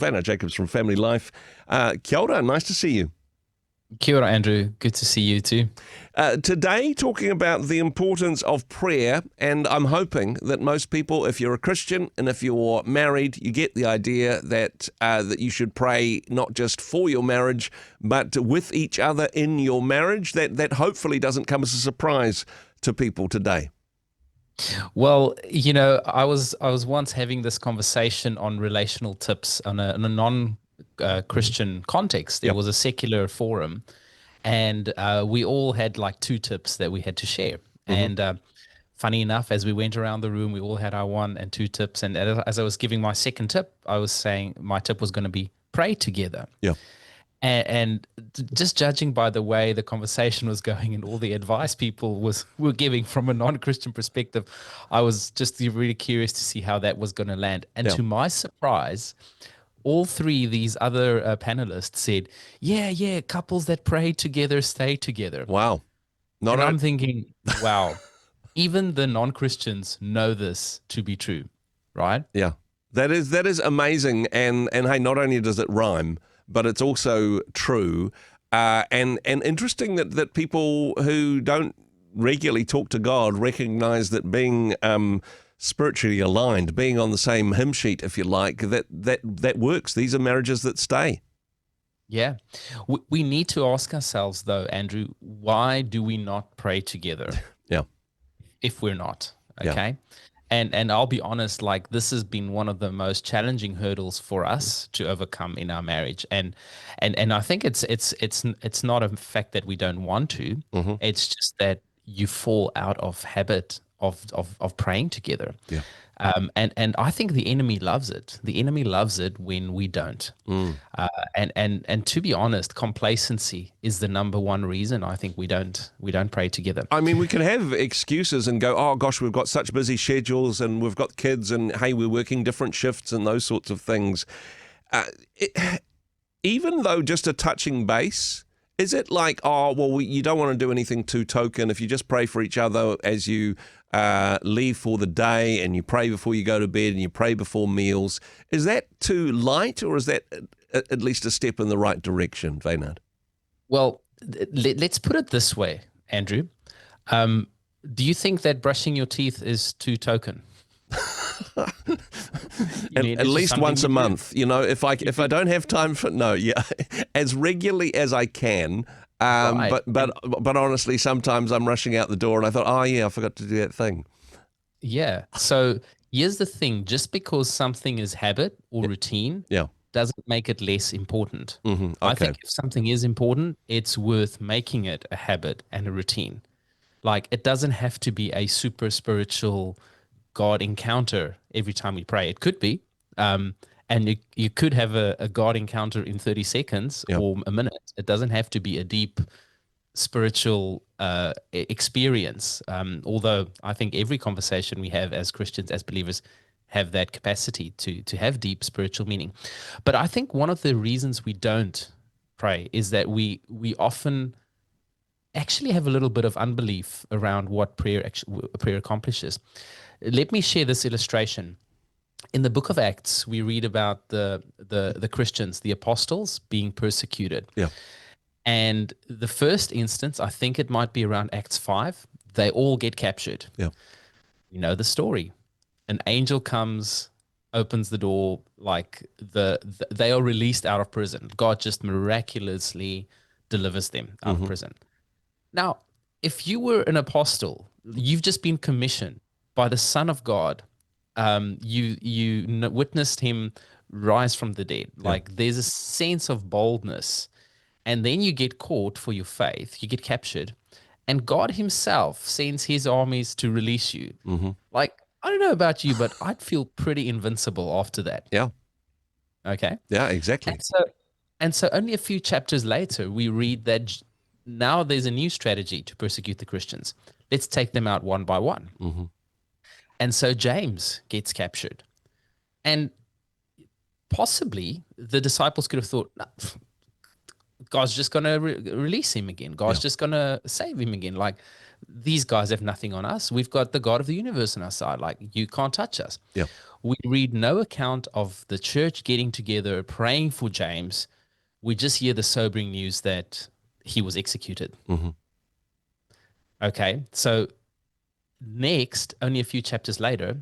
Wynand Jacobs from Family Life. Kia ora, nice to see you. Kia ora, Andrew. Good to see you too. Today, talking about the importance of prayer, and I'm hoping that most people, if you're a Christian and if you're married, you get the idea that that you should pray not just for your marriage, but with each other in your marriage. That hopefully doesn't come as a surprise to people today. Well, I was once having this conversation on relational tips on a non Christian context. It Yep. was a secular forum, and we all had like two tips that we had to share. Mm-hmm. And funny enough, as we went around the room, we all had our one and two tips. And as I was giving my second tip, I was saying my tip was going to be pray together. Yeah. And just judging by the way the conversation was going and all the advice people were giving from a non-Christian perspective, I was just really curious to see how that was going to land. And Yeah. to my surprise, all three of these other panelists said, yeah, couples that pray together stay together. Wow. And I'm thinking, wow, even the non-Christians know this to be true, right? Yeah. That is amazing. And hey, not only does it rhyme, but it's also true, and interesting that people who don't regularly talk to God recognize that being spiritually aligned, being on the same hymn sheet, if you like, that works. These are marriages that stay. Yeah. We need to ask ourselves, though, Andrew, why do we not pray together? Yeah. If we're not, Yeah. okay? And I'll be honest, like this has been one of the most challenging hurdles for us to overcome in our marriage. And I think it's not a fact that we don't want to. Mm-hmm. It's just that you fall out of habit of praying together. Yeah. And I think the enemy loves it. The enemy loves it when we don't. And to be honest, complacency is the number one reason I think we don't pray together. I mean, we can have excuses and go, oh gosh, we've got such busy schedules and we've got kids and hey, we're working different shifts and those sorts of things. Even though just a touching base, is it like, oh, well, you don't want to do anything too token. If you just pray for each other as you leave for the day and you pray before you go to bed and you pray before meals, is that too light or is that at least a step in the right direction, Wynand? Well, let's put it this way, Andrew. Do you think that brushing your teeth is too token? At least once a month, if I don't have time for as regularly as I can. Right. But honestly, sometimes I'm rushing out the door and I thought, oh yeah, I forgot to do that thing. Yeah. So here's the thing: just because something is habit or routine, doesn't make it less important. Mm-hmm. Okay. I think if something is important, it's worth making it a habit and a routine. Like it doesn't have to be a super spiritual God encounter every time we pray. It could be, and you could have a God encounter in 30 seconds or a minute. It doesn't have to be a deep spiritual experience, although I think every conversation we have as Christians, as believers, have that capacity to have deep spiritual meaning. But I think one of the reasons we don't pray is that we often actually have a little bit of unbelief around what prayer accomplishes. Let me share this illustration. In the book of Acts, we read about the Christians, the apostles, being persecuted. Yeah. And the first instance, I think it might be around Acts 5, they all get captured. Yeah. You know the story. An angel comes, opens the door, like they are released out of prison. God just miraculously delivers them out of prison. Now, if you were an apostle, you've just been commissioned by the Son of God. You witnessed him rise from the dead. Like there's a sense of boldness, and then you get caught for your faith. You get captured, and God himself sends his armies to release you. Like, I don't know about you, but I'd feel pretty invincible after that. Yeah. Okay. Yeah, exactly. And so only a few chapters later, we read that now there's a new strategy to persecute the Christians. Let's take them out one by one. And so James gets captured. And possibly the disciples could have thought, no, God's just going to release him again. God's just going to save him again. Like these guys have nothing on us. We've got the God of the universe on our side. Like, you can't touch us. Yeah. We read no account of the church getting together, praying for James. We just hear the sobering news that he was executed. Mm-hmm. Okay, so next, only a few chapters later,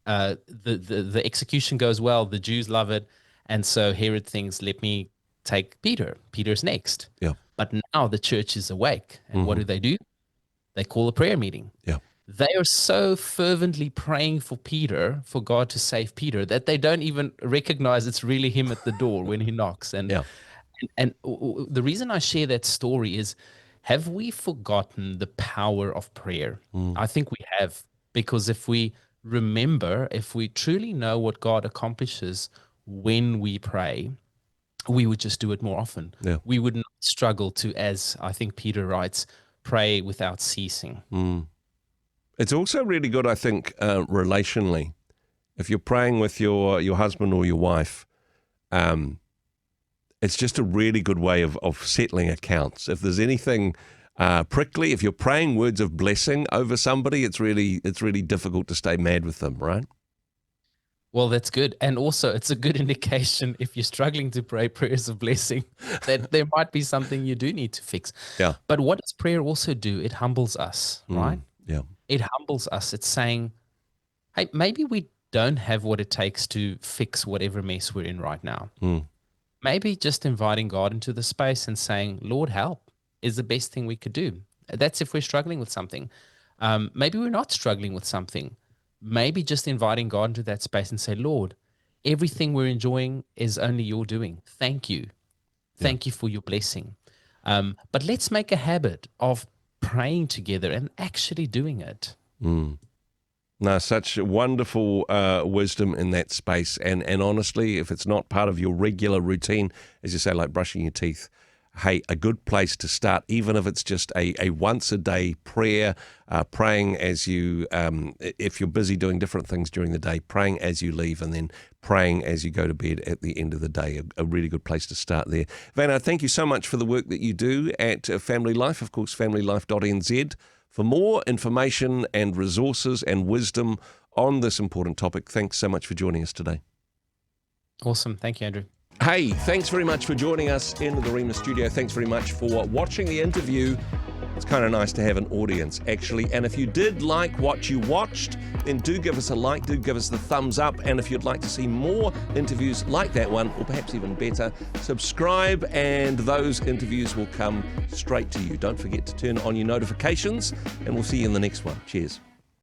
the execution goes well. The Jews love it, and so Herod thinks, "Let me take Peter. Peter's next." Yeah. But now the church is awake, and what do? They call a prayer meeting. Yeah. They are so fervently praying for Peter, for God to save Peter, that they don't even recognize it's really him at the door when he knocks. And Yeah. and the reason I share that story is, have we forgotten the power of prayer? I think we have, because if we remember, if we truly know what God accomplishes when we pray, we would just do it more often. Yeah. We would not struggle to, as I think Peter writes, pray without ceasing. It's also really good, I think, relationally. If you're praying with your husband or your wife, it's just a really good way of settling accounts. If there's anything prickly, if you're praying words of blessing over somebody, it's really difficult to stay mad with them, right? Well, that's good. And also, it's a good indication, if you're struggling to pray prayers of blessing, that there might be something you do need to fix. Yeah. But what does prayer also do? It humbles us, right? Yeah. It humbles us. It's saying, hey, maybe we don't have what it takes to fix whatever mess we're in right now. Maybe just inviting God into the space and saying, Lord, help, is the best thing we could do. That's if we're struggling with something. Maybe we're not struggling with something. Maybe just inviting God into that space and say, Lord, everything we're enjoying is only your doing. Thank you. Thank you for your blessing. But let's make a habit of praying together and actually doing it. No, such wonderful wisdom in that space. And honestly, if it's not part of your regular routine, as you say, like brushing your teeth, hey, a good place to start, even if it's just a once-a-day prayer, praying as you, if you're busy doing different things during the day, praying as you leave, and then praying as you go to bed at the end of the day, a really good place to start there. Wynand, thank you so much for the work that you do at Family Life, of course, familylife.nz. For more information and resources and wisdom on this important topic, thanks so much for joining us today. Awesome. Thank you, Andrew. Hey, thanks very much for joining us in the Rhema studio. Thanks very much for watching the interview. It's kind of nice to have an audience, actually. And if you did like what you watched, then do give us a like, do give us the thumbs up. And if you'd like to see more interviews like that one, or perhaps even better, subscribe and those interviews will come straight to you. Don't forget to turn on your notifications, and we'll see you in the next one. Cheers.